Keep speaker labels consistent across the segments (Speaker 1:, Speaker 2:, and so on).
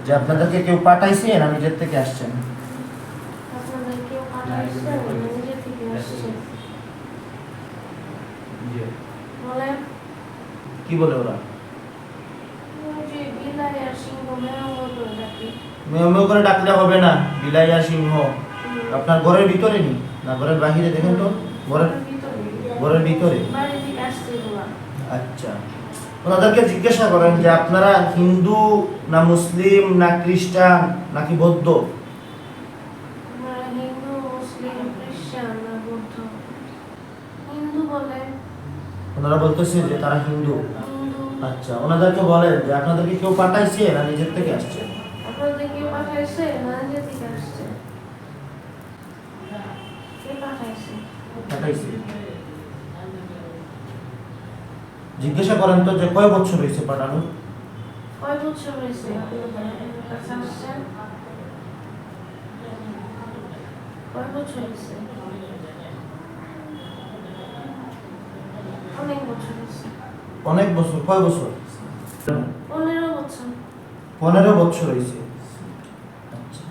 Speaker 1: যে আপনাদেরকে কেউ পাঠাইছে না নিজের থেকে আসছেন?
Speaker 2: আপনাদের কেউ পাঠাইছে না নিজে থেকে আসছে। বলেন।
Speaker 1: কি বলে ওরা?
Speaker 2: ওই যে বিলাই আর সিংহ মেয় করে ডাকে।
Speaker 1: মেয় মেয় করে ডাকলে হবে না। বিলাই আর সিংহ আপনার ঘরের ভিতরে নি না ঘরের বাহিরে? দেখেন তো ঘরের ঘরের ভিতরে।
Speaker 2: বাইরে থেকে আসছে ওরা।
Speaker 1: আচ্ছা, ওনাদেরকে জিজ্ঞাসা করেন যে আপনারা হিন্দু না মুসলিম না খ্রিস্টান নাকি বৌদ্ধ?
Speaker 2: আমরা হিন্দু, মুসলিম, খ্রিস্টান না বৌদ্ধ? হিন্দু বলে।
Speaker 1: ওনারা বলতেছে যে তারা হিন্দু।
Speaker 2: হিন্দু।
Speaker 1: আচ্ছা, ওনাদেরকে বলেন যে আপনাদেরকে কেউ পাঠাইছে না নিজের থেকে আসছে?
Speaker 2: আপনাদের কেউ পাঠাইছে না নিজে থেকে আসছে? কে পাঠাইছে?
Speaker 1: পাঠাইছে। জিজ্ঞাসা করেন তো যে কয় বছর হয়েছে পাঠানো?
Speaker 2: কয় বছর হয়েছে আপনাদের কাছে আসছেন? কয় বছর হয়েছে? অনেক বছর হয়েছে।
Speaker 1: অনেক বছর। কয় বছর?
Speaker 2: 15 বছর।
Speaker 1: 15 বছর হয়েছে। আচ্ছা,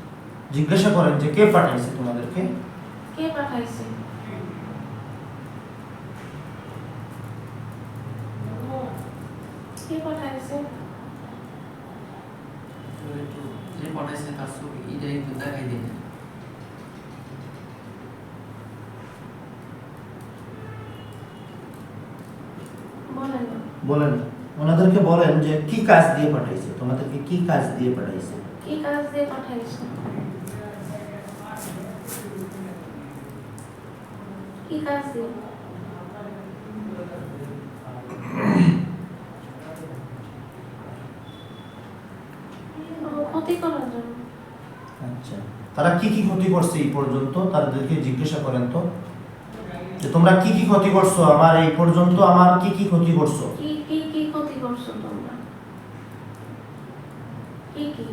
Speaker 1: জিজ্ঞাসা করেন যে কে পাঠাইছে তোমাদেরকে?
Speaker 2: কে পাঠাইছে? কে পাঠাইছে?
Speaker 3: যে পাঠাইছে তার ছবি এটাই তো দেখাই দিন।
Speaker 2: বলেন না।
Speaker 1: বলেন, ওনাদেরকে বলেন যে কি কাজ দিয়ে পাঠাইছে, তোমাদেরকে কি কাজ দিয়ে পাঠাইছে?
Speaker 2: কি কাজ দিয়ে পাঠাইছে? কি কাজ দিয়ে? ক্ষতি করার জন্য।
Speaker 1: আচ্ছা, তারা কি কি ক্ষতি করছে এই পর্যন্ত তাদেরকে জিজ্ঞাসা করেন তো যে তোমরা কি কি ক্ষতি করছো, আমার এই পর্যন্ত আমার কি কি ক্ষতি করছো?
Speaker 2: কি কি কি ক্ষতি করছো তোমরা? কি কি?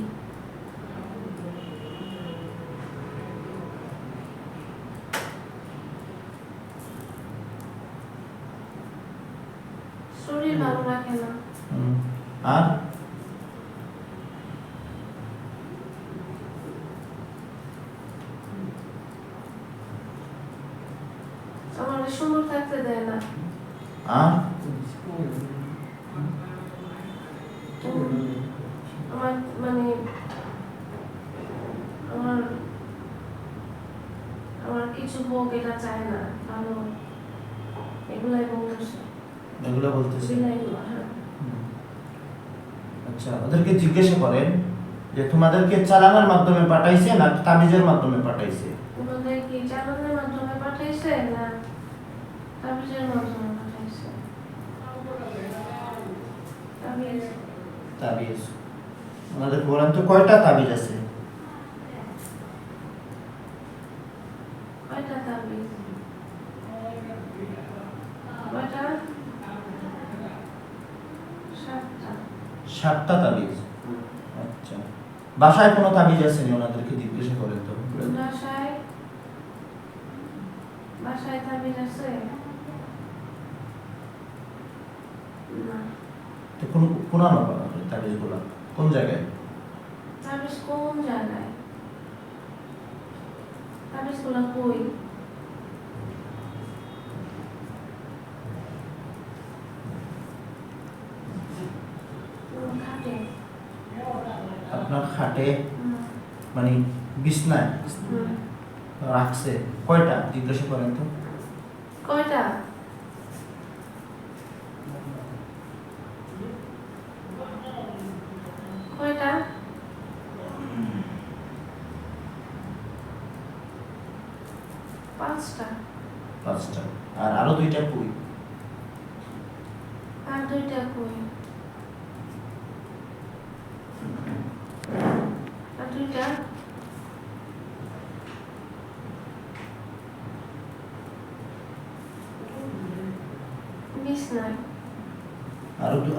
Speaker 2: শরীর ভালো রাখে না।
Speaker 1: আর
Speaker 2: আমাদের সুন্দর থাকতে দেয় না।
Speaker 1: আর
Speaker 2: আমার মানে আমার আমার কিছু হোক এটা চায় না। ভালো এগুলাই বলতেছে।
Speaker 1: এগুলো বলতেছে।
Speaker 2: বিনাইগুলো, হ্যাঁ।
Speaker 1: আচ্ছা, ওদেরকে জিজ্ঞাসা করেন যে তোমাদেরকে চালানোর মাধ্যমে পাঠাইছে না তাবিজের মাধ্যমে পাঠাইছে?
Speaker 2: ওনাদের কি চালানোর মাধ্যমে পাঠাইছে না তাবিজের মাধ্যমে পাঠাইছে? তাবিজ।
Speaker 1: তাবিজ। ওনাদেরকে বলেন তো কয়টা তাবিজ আছে?
Speaker 2: কয়টা তাবিজ? কয়টা? 7টা।
Speaker 1: 7টা তাবিজ। আচ্ছা, বাসায় কোনো তাবিজ আছে নি? ওনাদেরকে জিজ্ঞাসা করেন তো।
Speaker 2: বাসায় বাসায় তাবিজ আছে? না।
Speaker 1: তো কোন পুরানো তাবিজগুলো কোন জায়গায়?
Speaker 2: তাবিজ কোন জায়গায়? তাবিজগুলো কই? খাটে।
Speaker 1: আপনার খাটে
Speaker 2: হুম।
Speaker 1: মানে বিছনায়
Speaker 2: হুম।
Speaker 1: রাখছে? কয়টা জিজ্ঞাসা করেন তো।
Speaker 2: কয়টা? কয়টা? 5টা।
Speaker 1: 5টা। আর আরো 2টা কই?
Speaker 2: আর 2টা কই? আর 2টা? বিছনায়।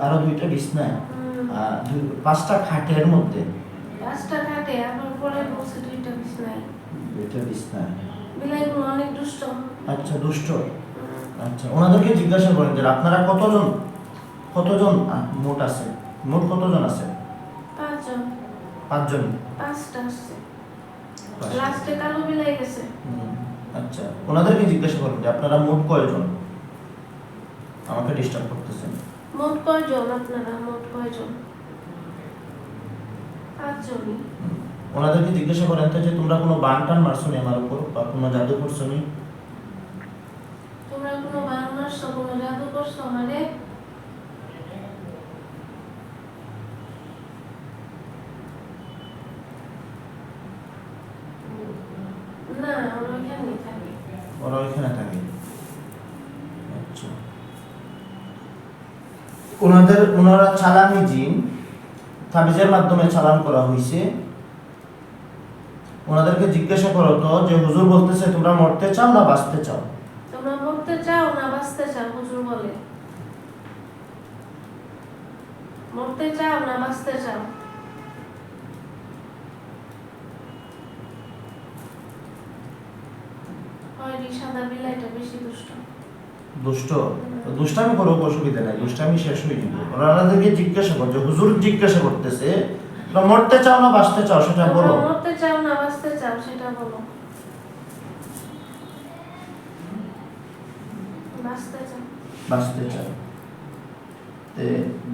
Speaker 1: আরো 2টা বিছনায়।
Speaker 2: হুম।
Speaker 1: আর 5টা খাটের মধ্যে
Speaker 2: 5টা খাটে, আবার পরে বলছে 2টা বিছনায়।
Speaker 1: 2টা বিছনায়।
Speaker 2: বিলাইগুলো অনেক দুষ্ট।
Speaker 1: আচ্ছা, দুষ্ট। আচ্ছা, ওনাদেরকে জিজ্ঞাসা করেন যে আপনারা কতজন মোট আছে, মোট কতজন আছে?
Speaker 2: 5 জন।
Speaker 1: 5 জন?
Speaker 2: 5টা আসছে,
Speaker 1: 5টা।
Speaker 2: লাস্টে কালো বিলাই গেছে।
Speaker 1: আচ্ছা, ওনাদেরকে জিজ্ঞাসা করুন যে আপনারা মোট কয়জন? আমাকে ডিস্টার্ব করতেছেন।
Speaker 2: মোট কয়জন আপনারা? মোট কয়জন? 5 জনই।
Speaker 1: ওনাদেরকে জিজ্ঞাসা করেন তো যে তোমরা কোনো বান টান মারছো নি আমার উপর, বা কোনো জাদু করছো নি?
Speaker 2: তোমরা কোনো বান মারছো, কোনো জাদু করছো আমারে? না, ওরা ওখানেই থাকে।
Speaker 1: ওরা ওইখানে থাকে। আচ্ছা, ওনারা চালানি জিন, তাবিজের মাধ্যমে চালান করা হয়েছে। ওনাদেরকে জিজ্ঞাসা করো তো যে হুজুর বলতেছে তোমরা মরতে চাও না বাঁচতে চাও?
Speaker 2: তোমরা মরতে চাও না বাঁচতে চাও? হুজুর বলে মরতে চাও না বাঁচতে চাও? হয়নি, সাদা বিলাইটা বেশি দুষ্ট।
Speaker 1: দুষ্ট? তো দুষ্টামি করো, অসুবিধা নাই, দুষ্টামি শেষ হয়ে যাবে। ওনাদেরকে জিজ্ঞাসা করো যে হুজুর জিজ্ঞাসা করতেছে তোমরা মরতে চাও না বাঁচতে চাও সেটা বলো।
Speaker 2: তোমরা মরতে চাও না বাঁচতে চাও সেটা বলো। বাঁচতে চাও।
Speaker 1: বাঁচতে চাও।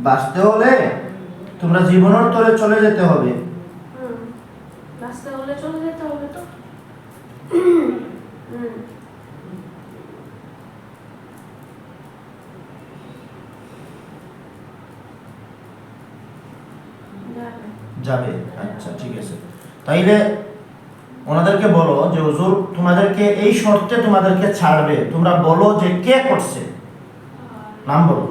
Speaker 1: বাঁচতে হলে তোমরা জীবনের তরে চলে যেতে হবে।
Speaker 2: বাঁচতে হলে চলে যেতে হবে তো।
Speaker 1: যাবে। আচ্ছা ঠিক আছে, তাইলে ওনাদেরকে বলো যে হুজুর তোমাদেরকে এই শর্তে তোমাদেরকে ছাড়বে, তোমরা বলো যে কে করছে, নাম বলো।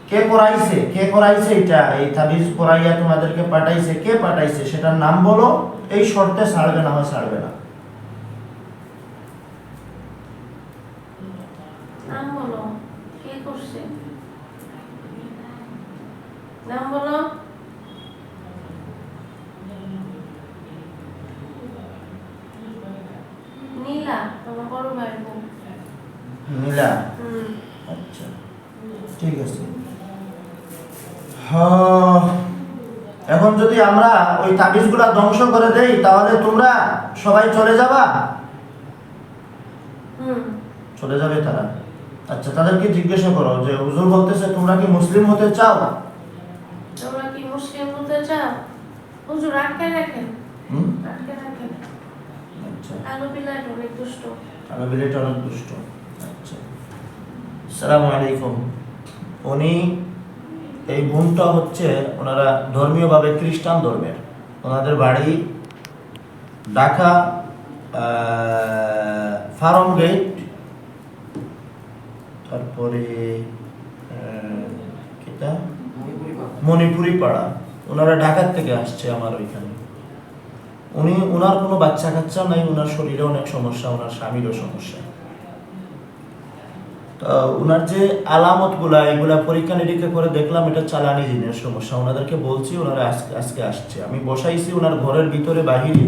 Speaker 1: কে করাইছে এটা, এই তাবিজ করাইয়া তোমাদেরকে পাঠাইছে, কে পাঠাইছে সেটার নাম বলো। এই শর্তে ছাড়বে, না হয় ছাড়বে না।
Speaker 2: নাম বলো, কে করছে? নাম বলো। নীলা, আমার বড় ভাইয়ের বউ।
Speaker 1: নীলা? আচ্ছা ঠিক আছে। হ্যাঁ, এখন যদি আমরা ওই তাবিজগুলা ধ্বংস করে দেই তাহলে তোমরা সবাই চলে যাবা? চলে যাবে তারা। আচ্ছা, তাদেরকে জিজ্ঞাসা করো যে হুজুর বলতেছে তোমরা কি মুসলিম হতে চাও?
Speaker 2: তোমরা কি মুসলিম হতে চাও? হুজুর আটকে রাখেন। আটকে রাখেন।
Speaker 1: আচ্ছা,
Speaker 2: কালো বিলাইটা অনেক দুষ্ট।
Speaker 1: কালো বিলাইটা অনেক দুষ্ট। আচ্ছা, আসসালামু আলাইকুম। উনি, এই বোনটা হচ্ছে ওনারা ধর্মীয়ভাবে খ্রিস্টান ধর্মের। ওনাদের বাড়ি ঢাকা ফার্ম গেট, তারপরে কিটা মণিপুরি পাড়া। ওনারা ঢাকার থেকে আসছে আমার ওইখানে। ওনার কোনো বাচ্চা কাচ্চা নাই, ওনার শরীরে অনেক সমস্যা, ওনার স্বামীরও সমস্যা। তো ওনার যে আলামতগুলা এগুলা পরীক্ষা নিরীক্ষা করে দেখলাম এটা চালানি জিনের সমস্যা। ওনাদেরকে বলছি, ওনারা আজকে আসছে। আমি বসাইছি ওনার ঘরের ভিতরে, বাহিরে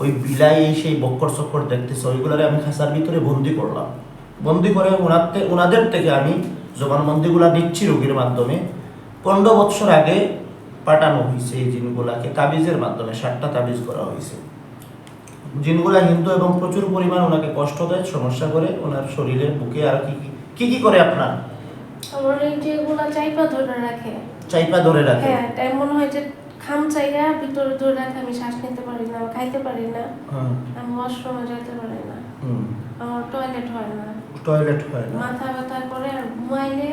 Speaker 1: ওই বিলাই সেই বক্কর চক্কর দেখতেছে, ওইগুলারে আমি খাঁচার ভিতরে বন্দি করলাম। বন্দি করে ওনাদের থেকে আমি জবানবন্দিগুলা নিচ্ছি রোগীর মাধ্যমে। 15 বছর আগে পাঠানো হয়েছে এই জিনগুলাকে তাবিজের মাধ্যমে, 7টা তাবিজ করা হয়েছে। জিনগুলা হিন্দু এবং প্রচুর পরিমাণ ওনাকে কষ্ট দেয়, সমস্যা করে ওনার শরীরে, বুকে। আর কি করে আপনার?
Speaker 2: আমার এই যেগুলা চাইপা ধরে রাখে।
Speaker 1: চাইপা ধরে রাখে?
Speaker 2: হ্যাঁ, তাই মনে হয় যে খাম চাইরা ভিতরে ধরে রাখে। আমি শ্বাস নিতে পারি না, খাইতে পারি না, আমি ওয়াশরুমে যেতে পারি না, আমার টয়লেট হয় না, মাথা ব্যথা করে। আর ঘুমাইলে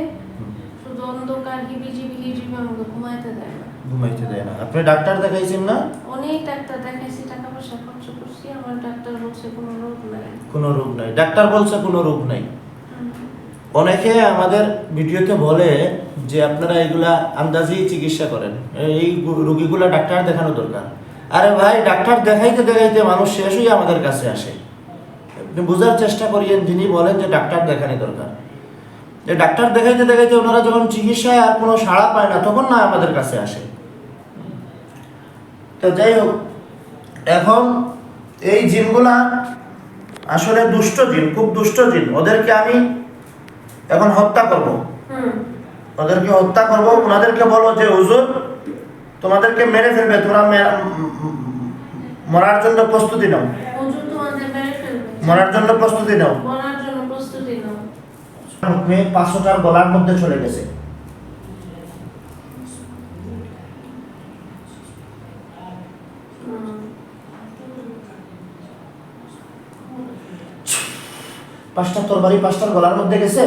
Speaker 2: শুধু অন্ধকার, হিবিজিবি আমাকে ঘুমাইতে দেয় না।
Speaker 1: আপনি ডাক্তার দেখাইছেন না?
Speaker 2: অনেক ডাক্তার দেখাইছি, টাকা পয়সা খরচ করছি, আমার ডাক্তার বলছে কোনো রোগ নাই।
Speaker 1: কোনো রোগ নাই? ডাক্তার বলছে কোনো রোগ নাই। অনেকে আমাদের ভিডিওতে বলে যে আপনারা এগুলা আন্দাজেই চিকিৎসা করেন, এই রোগীগুলা ডাক্তার দেখানো দরকার। আরে ভাই, ডাক্তার দেখাইতে দেখাইতে মানুষ শেষ হয়ে আমাদের কাছে আসে। আপনি বোঝার চেষ্টা করিয়েন, যিনি বলেন যে ডাক্তার দেখানো দরকার। যে ডাক্তার দেখাইতে দেখাইতে ওনারা যখন চিকিৎসায় আর কোনো সাড়া পায় না, তখন না আমাদের কাছে আসে। তো যাই হোক, এখন এই জিনগুলা আসলে দুষ্ট জিন, খুব দুষ্ট জিন। ওদেরকে আমি এখন হত্যা করব। ওনাদেরকে বলো যে হুজুর তোমাদেরকে মেরে ফেলবে, তোমরা মরার জন্য প্রস্তুতি নাও।
Speaker 2: হুজুর তোমাদের মেরে ফেলবে।
Speaker 1: মরার জন্য প্রস্তুতি নাও।
Speaker 2: মরার জন্য প্রস্তুতি নাও।
Speaker 1: মেয়ে 500টার গলার মধ্যে চলে গেছে। পাঁচটা তরবারি 5টার গলার মধ্যে গেছে।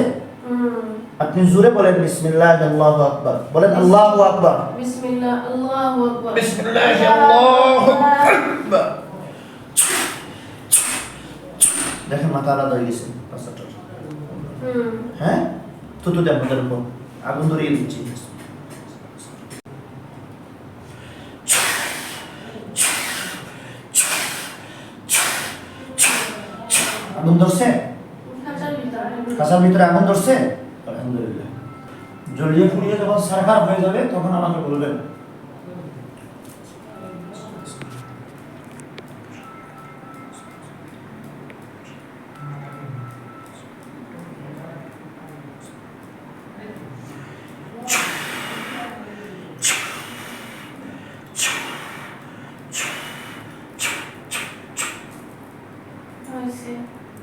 Speaker 1: আপনি জোরে বলেন বিসমিল্লাহ আল্লাহু আকবার, বলেন আল্লাহু আকবার,
Speaker 2: বিসমিল্লাহ আল্লাহু আকবার,
Speaker 1: বিসমিল্লাহ আল্লাহু আকবার। দেখেন মাথা আলাদা হয়ে গেছে পাঁচটার। হ্যাঁ, তুতুতে আপনাদের উপর আগুন ধরিয়ে দিচ্ছি। আগুন ধরছে, খাঁচার ভিতরে আগুন ধরছে। আলহামদুলিল্লাহ। জ্বলিয়ে পুড়িয়ে যখন সারখার হয়ে যাবে তখন আমাকে বলবেন।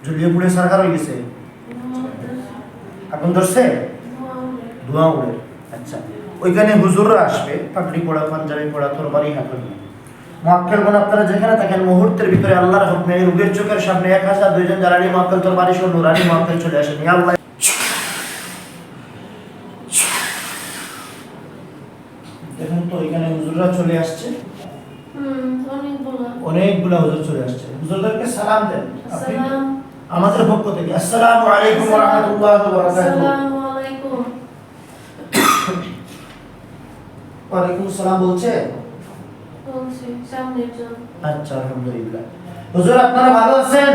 Speaker 1: জ্বলিয়ে পুড়িয়ে সারখার হয়ে গেছে, আগুন ধরছে, ধোঁয়া উড়ে। আচ্ছা, ওইখানে হুজুররা আসবে, পাগড়ি পড়া, পাঞ্জাবি পড়া, তরবারি হাতে নিয়ে। মুআক্কেল বোন আপনারা যেখানে থাকেন, মুহূর্তের ভিতরে আল্লাহর হুকমে এই রোগীর চোখের সামনে 1002 জন জালালি মুআক্কেল তরবারি সহ নুরানি মুআক্কেল চলে আসেন। ইয়া আল্লাহ, দেখুন তো এখানে হুজুররা চলে আসছে। অনেকগুলা হুজুর চলে আসছে। হুজুরদেরকে সালাম দেন আপনি আমাদের পক্ষ থেকে। আসসালামু আলাইকুম ওয়া রাহমাতুল্লাহি ওয়া বারাকাতুহু।
Speaker 2: আসসালামু আলাইকুম।
Speaker 1: ওয়া আলাইকুম আসসালাম বলছে।
Speaker 2: বলছি সামনের জন।
Speaker 1: আচ্ছা, আলহামদুলিল্লাহ। হুজুর আপনারা ভালো আছেন?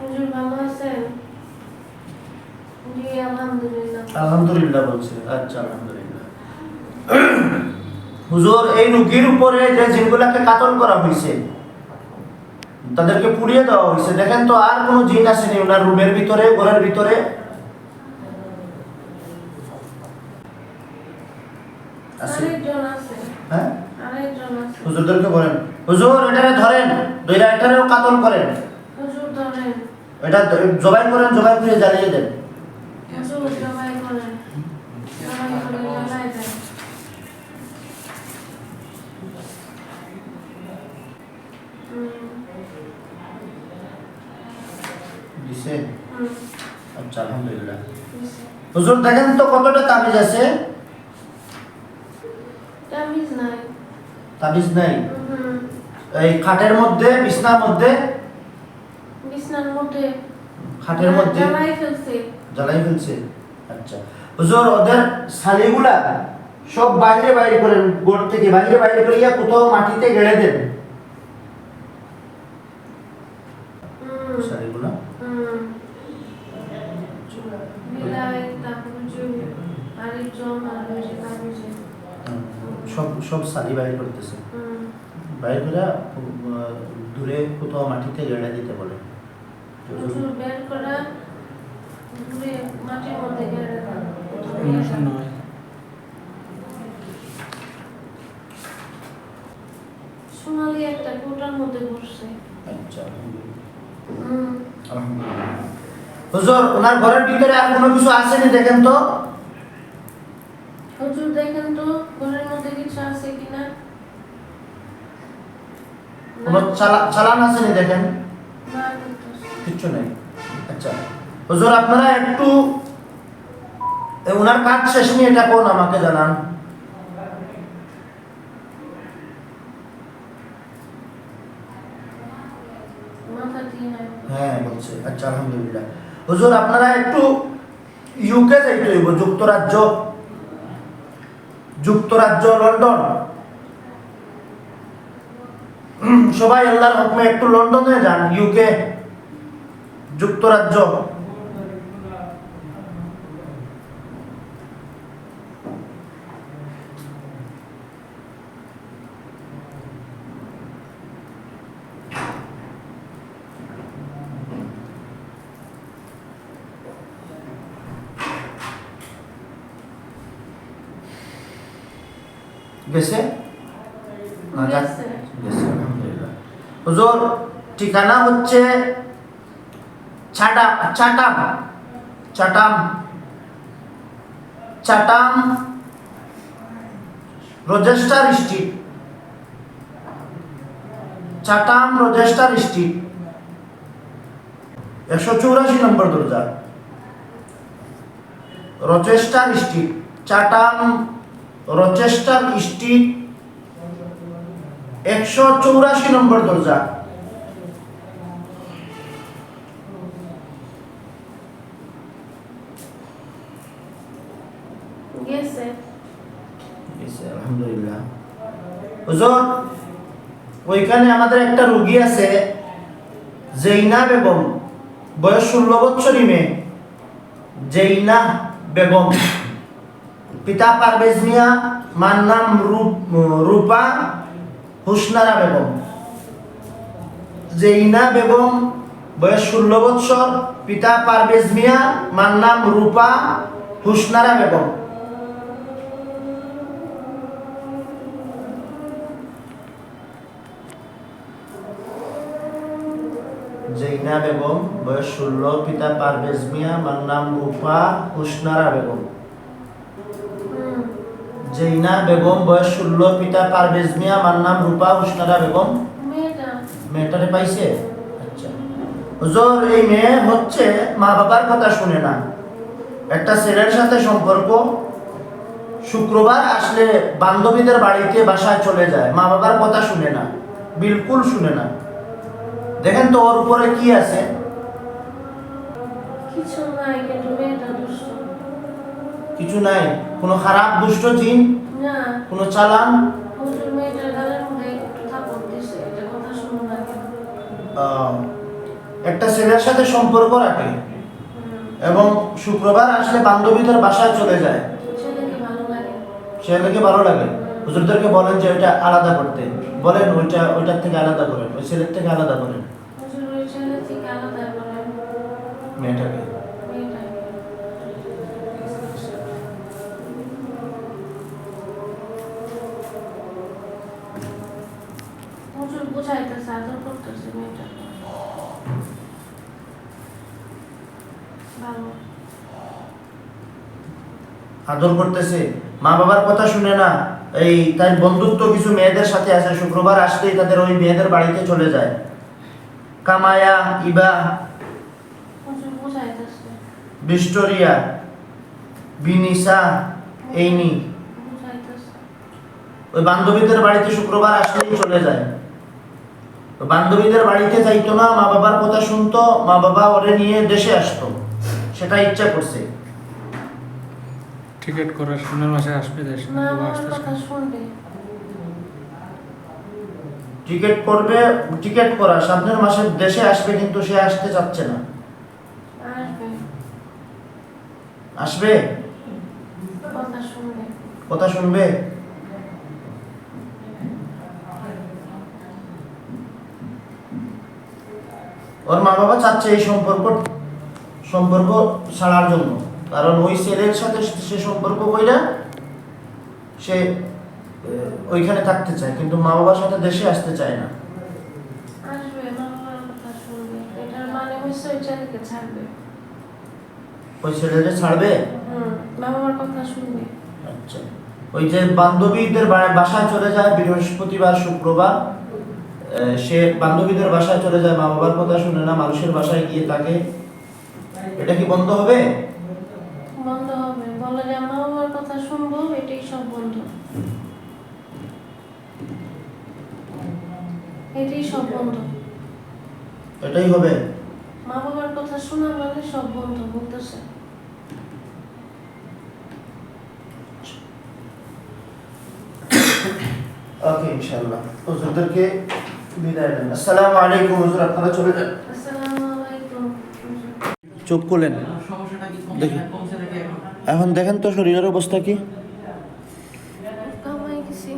Speaker 2: হুজুর ভালো আছেন? জি আলহামদুলিল্লাহ।
Speaker 1: আলহামদুলিল্লাহ বলছে। আচ্ছা, আলহামদুলিল্লাহ। হুজুর এই রোগীর উপরে যে জিনগুলাকে কাতল করা হয়েছে, তাদেরকে পুড়িয়ে দেওয়া হয়েছে, দেখেন তো আর কোনো জিন আসেনি ওনার রুমের ভিতরে, ঘরের ভিতরে?
Speaker 2: আরেকজন আছে।
Speaker 1: হ্যাঁ,
Speaker 2: আরেকজন আছে।
Speaker 1: হুজুরদেরকে বলেন, হুজুর এটারে ধরেন, দুইটা এটারেও কাতল করেন,
Speaker 2: হুজুর ধরেন,
Speaker 1: এটা জবাই করেন, জবাই করে জ্বালিয়ে দেন।
Speaker 2: হুজুর জবাই করেন, জবাই করে জ্বালায় দেন।
Speaker 1: দিছে। আচ্ছা, আলহামদুলিল্লাহ। হুজুর দেখেন তো কতটা তাবিজ আছে?
Speaker 2: তাবিজ নাই।
Speaker 1: তাবিজ নাই? এই খাটের মধ্যে, বিছনার মধ্যে?
Speaker 2: বিছনার মধ্যে,
Speaker 1: খাটের মধ্যে
Speaker 2: জ্বালাই ফেলছে।
Speaker 1: জ্বালাই ফেলছে। আচ্ছা হুজুর, ওদের শালিগুলা সব বাইরে বাইরে করেন, গোড় থেকে বাইরে বাইরে করিয়া কোথাও মাটিতে গেড়ে দেন শালিগুলা।
Speaker 2: বিলাই, তারপর হুজুর, আরেকজন আর হয়েছে তাবিজে।
Speaker 1: সব সব শালি বাইরে করতেছে, বাইরে করে দূরে কোথাও মাটিতে গেড়ে দিতে বলে।
Speaker 2: হুজুর বের করা দূরে মাটির মধ্যে গেড়ে দেন। সোনালি একটা কোটার মধ্যে বসছে।
Speaker 1: আচ্ছা, আলহামদুলিল্লাহ। হুজুর ওনার ঘরের ভিতরে আর কোনো কিছু আসেনি দেখেন তো?
Speaker 2: হুজুর দেখেন তো ঘরের মধ্যে কিছু আছে কিনা।
Speaker 1: কোনো চালান আসেনি দেখেন?
Speaker 2: না,
Speaker 1: কিচ্ছু নেই। আচ্ছা হুজুর, আপনারা একটু ওনার কাজ শেষ নিয়ে এটা কোন আমাকে জানান।
Speaker 2: মাথা দিয়ে নাই।
Speaker 1: হ্যাঁ বলছে। আচ্ছা, আলহামদুলিল্লাহ। হুজুর আপনারা একটু ইউকে যাইতে হইব, যুক্তরাজ্য, লন্ডন। সবাই আল্লাহর হুকমে একটু লন্ডনে যান, ইউকে, যুক্তরাজ্য। গেছে না
Speaker 2: গেছে।
Speaker 1: গেছে আলহামদুলিল্লাহ। হুজুর ঠিকানা হচ্ছে চাটাম চাটাম চাটাম চাটাম রজেস্টার স্ট্রিট, চাটাম রজেস্টার স্ট্রিট 184 নম্বর দরজা, রচেস্টার স্ট্রিট, চাটাম রচেস্টার স্ট্রিট 184 নম্বর দরজা।
Speaker 2: গেছে।
Speaker 1: গেছে আলহামদুলিল্লাহ। হুজুর ওইখানে আমাদের একটা রোগী আছে জৈনা বেগম, বয়স 16 বছরই মেয়ে, জৈনা বেগম, পিতা পারভেজ মিয়া, মার নাম রূপা হুসনারা বেগম। জৈনা বেগম বয়স 16 বছর, পিতা পারভেজ মিয়া, মার নাম রূপা হুসনারা বেগম। জৈনা বেগম বয়স 16, পিতা পারভেজ মিয়া, মার নাম রূপা হুসনারা বেগম। জৈনা বেগম বয়স 16, পিতা পারভেজ মিয়া, মার নাম রূপা হুসনারা বেগম। মেয়েটারে পাইছে? আচ্ছা হুজুর এই মেয়ে হচ্ছে মা বাবার কথা শুনে না, একটা ছেলের সাথে সম্পর্ক, শুক্রবার আসলে বান্ধবীদের বাড়িতে বাসায় চলে যায়, মা বাবার কথা শুনে না, বিলকুল শুনে না। দেখেন তো ওর উপরে কি আছে?
Speaker 2: কিছু নাই, কিন্তু মেয়েটা দুষ্ট।
Speaker 1: কিছু নাই? কোনো খারাপ দুষ্ট জিন,
Speaker 2: না,
Speaker 1: কোনো চালান?
Speaker 2: হুজুর মেয়েটার গালের মধ্যে একটু থাপড় দিছে, এটা কথা শুনো না কেন?
Speaker 1: একটা ছেলের সাথে সম্পর্ক রাখে এবং শুক্রবার আসলে বান্ধবীদের বাসায় চলে যায়,
Speaker 2: ছেলেকে ভালো লাগে।
Speaker 1: ছেলেকে ভালো লাগে। হুজুরদেরকে বলেন যে ওইটা আলাদা করতে, বলেন ওইটার থেকে আলাদা করেন, ওই ছেলের থেকে আলাদা করেন
Speaker 2: হুজুর ওই ছেলে থেকে আলাদা করেন
Speaker 1: মেয়েটাকে।
Speaker 2: মেয়েটাকে। হুজুর বুঝাইতেছে, আদর করতেছে মেয়েটাকে। ভালো।
Speaker 1: আদর করতেছে, মা বাবার কথা শুনে না। এই তার বন্ধুত্ব কিছু মেয়েদের সাথে আছে, শুক্রবার আসলেই তাদের ওই মেয়েদের বাড়িতে চলে যায়। কামায়া, ইবা,
Speaker 2: হুজুর বুঝাইতেছে।
Speaker 1: ভিক্টোরিয়া, বিনিসা, এইনি
Speaker 2: বুঝাইতেছে।
Speaker 1: ওই বান্ধবীদের বাড়িতে শুক্রবার আসলেই চলে যায়। তো বান্ধবীদের বাড়িতে যাইতো না, মা বাবার কথা শুনতো, মা বাবা ওরে নিয়ে দেশে আসতো, সেটা ইচ্ছা করছে।
Speaker 4: টিকিট করা সামনের মাসে আসবে দেশে
Speaker 2: মা বাবার কথা শুনবে।
Speaker 1: টিকিট করবে, টিকিট করা সামনের মাসে দেশে আসবে, কিন্তু সে আসতে চাচ্ছে না।
Speaker 2: আসবে।
Speaker 1: আসবে,
Speaker 2: কথা শুনবে।
Speaker 1: কথা শুনবে। ওর মা বাবা চাচ্ছে এই সম্পর্ক ছাড়ার জন্য, কারণ ওই ছেলের সাথে সে সম্পর্ক কইরা সে ওইখানে থাকতে চায়, কিন্তু মা বাবার সাথে দেশে আসতে চায় না।
Speaker 2: আসবে, মা বাবার কথা শুনবে। এটার মানে হচ্ছে ওই ছেলেকে ছাড়বে।
Speaker 1: ওই ছেলেকে ছাড়বে।
Speaker 2: মা বাবার কথা শুনবে।
Speaker 1: আচ্ছা, ওই যে বান্ধবীদের বাসায় চলে যায় বৃহস্পতিবার শুক্রবার, সে বান্ধবীদের বাসায় চলে যায়, মা বাবার কথা শুনে না, মানুষের বাসায় গিয়ে থাকে, এটা কি বন্ধ হবে?
Speaker 2: বন্ধ হবে। বলে যে মা বাবার কথা শুনবো, এটাই সব বন্ধ। এটাই সব বন্ধ।
Speaker 1: এটাই হবে।
Speaker 2: মা বাবার কথা শোনা মানে সব বন্ধ বলতেছে।
Speaker 1: ওকে ইনশাআল্লাহ। হুজুরদেরকে বিদায় দেন। আসসালামু আলাইকুম হুজুর, আপনারা চলে যান।
Speaker 2: আসসালামু আলাইকুম।
Speaker 1: চোখ খুলেন,
Speaker 3: সমস্যাটা কি
Speaker 1: দেখি।
Speaker 3: কমছে নাকি এখন?
Speaker 1: এখন দেখেন তো শরীরের অবস্থা কি।
Speaker 2: কামাই গেছি।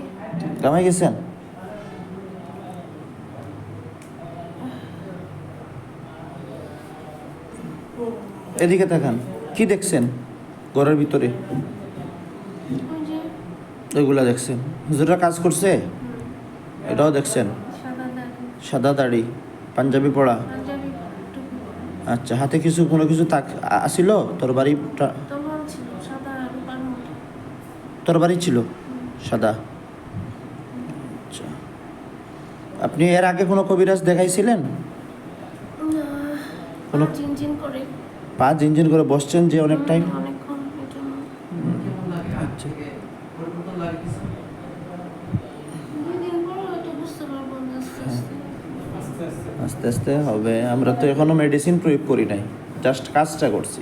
Speaker 1: কামাই গেছেন? এদিকে তাকান, কি দেখছেন ঘরের ভিতরে?
Speaker 2: ওই যে
Speaker 1: ওইগুলা দেখছেন? হুজুররা কাজ করছে? এটাও দেখছেন?
Speaker 2: সাদা দাড়ি,
Speaker 1: সাদা দাড়ি, পাঞ্জাবি পড়া।
Speaker 2: পাঞ্জাবি টুপি,
Speaker 1: আচ্ছা, হাতে কিছু কোনো কিছু আসিল? তরবারিটা
Speaker 2: তলোয়ার ছিল সাদা রূপার মতো।
Speaker 1: তরবারি ছিল সাদা। আচ্ছা, আপনি এর আগে কোনো কবিরাজ দেখাইছিলেন? কোনো
Speaker 2: চিনচিন করে
Speaker 1: পা ঝিনঝিন করে বসছেন যে অনেক টাইম?
Speaker 2: অনেকক্ষণ এর জন্য
Speaker 3: কেমন লাগে? আগ
Speaker 1: আচ্ছা।
Speaker 3: থেকে পরিবর্তন লাগে কিছু?
Speaker 2: 2 দিন পর হয়তো বুঝতে পারবো যে আস্তে আস্তে।
Speaker 1: আস্তে আস্তে হবে। আমরা তো এখনো মেডিসিন প্রয়োগ করি নাই, জাস্ট কাজটা করছি।